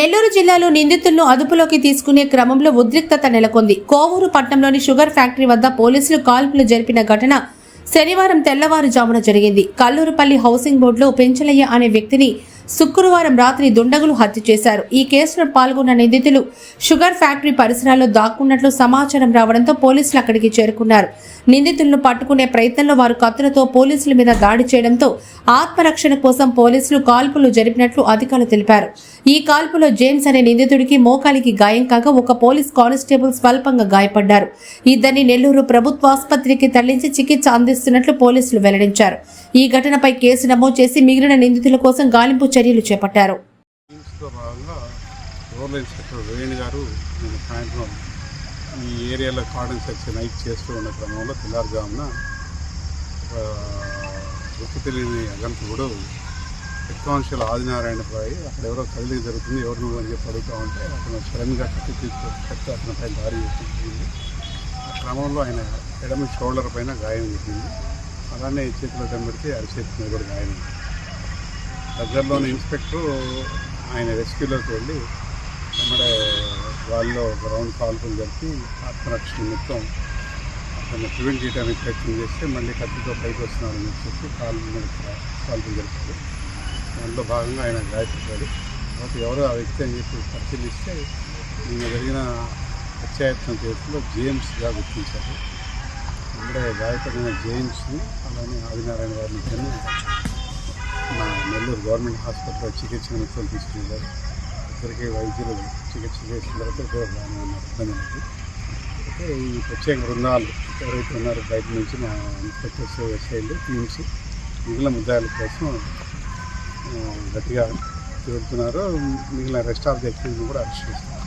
నెల్లూరు జిల్లాలో నిందితులను అదుపులోకి తీసుకునే క్రమంలో ఉద్రిక్తత నెలకొంది. కోవూరు పట్టణంలోని షుగర్ ఫ్యాక్టరీ వద్ద పోలీసులు కాల్పులు జరిపిన ఘటన శనివారం తెల్లవారుజామున జరిగింది. కల్లూరుపల్లి హౌసింగ్ బోర్డులో పెంచలయ్య అనే వ్యక్తిని శుక్రవారం రాత్రి దుండగులు హత్య చేశారు. ఈ కేసులో పాల్గొన్న నిందితులు షుగర్ ఫ్యాక్టరీ పరిసరాల్లో దాక్కున్నట్లు సమాచారం రావడంతో పోలీసులు అక్కడికి చేరుకున్నారు. నిందితులను పట్టుకునే ప్రయత్నంలో వారు కత్తులతో పోలీసుల మీద దాడి చేయడంతో ఆత్మరక్షణ కోసం పోలీసులు కాల్పులు జరిపినట్లు అధికారులు తెలిపారు. ఈ కాల్పులో జేమ్స్ అనే నిందితుడికి మోకాలికి గాయం కాగా ఒక పోలీస్ కానిస్టేబుల్ స్వల్పంగా గాయపడ్డారు. ఇద్దరిని నెల్లూరు ప్రభుత్వ ఆసుపత్రికి తరలించి చికిత్స అందిస్తున్నట్లు పోలీసులు వెల్లడించారు. ఈ ఘటనపై కేసు నమోదు చేసి మిగిలిన నిందితుల కోసం గాలింపు చర్యలు చేపట్టారు. ఈ ఏరియాలో కార్డన్ సెర్చ్ నైట్ చేస్తూ ఉన్న క్రమంలో తెల్లారుజామున గుర్తు తెలియని అగంతకుడు హెడ్ ఆదినారాయణపై అక్కడ ఎవరో కదిలి జరుగుతుంది, ఎవరు నువ్వు అని చెప్పి అడుగుతూ ఉంటే అతను సడన్గా కత్తి అతనిపై దారి చేస్తుంది. ఆ క్రమంలో ఆయన ఎడమ షోల్డర్ పైన గాయం జరిగింది. అలానే చేతిలో దెబ్బడితే అరిచేతి మీద కూడా గాయం. దగ్గరలోని ఇన్స్పెక్టర్ ఆయన రెస్క్యూలోకి వెళ్ళి వెంబడే వాళ్ళు గ్రౌండ్ కాల్పులు జరిపి ఆత్మరక్షణ నిమిత్తం అతన్ని ప్రివెంట్ చేయడానికి ప్రయత్నం చేస్తే మళ్ళీ కత్తితో పైకి వస్తున్నారని చెప్పి కాల్పులు జరిపారు. దాంట్లో భాగంగా ఆయన గాయపడ్డాడు. కాబట్టి ఎవరో ఆ వ్యక్తి అని చెప్పి పరిశీలిస్తే నిన్న జరిగిన హత్యాయత్నం కేసులో జేమ్స్గా గుర్తించారు. అంటే గాయపడిన జేమ్స్ని అలానే ఆదినారాయణ గారిని మా నెల్లూరు గవర్నమెంట్ హాస్పిటల్లో చికిత్స నిమిత్తం తీసుకున్నారు. ఇద్దరికి వైద్యులు చికిత్స చేసిన తర్వాత కూడా బాగానే ఉన్నారు, ఇబ్బంది లేదు. అయితే ఈ ప్రత్యేక బృందాలు ఎవరైతే ఉన్నారో బయట నుంచి మా ఇన్స్పెక్టర్స్ ఎస్ఐలు టీమ్స్ మిగిలిన ముద్దాయిల కోసం గట్టిగా తిరుగుతున్నారు. మిగిలిన రెస్ట్ ఆఫ్ ది ఎక్స్పీరియన్స్ కూడా అరెస్ట్ చేస్తున్నారు.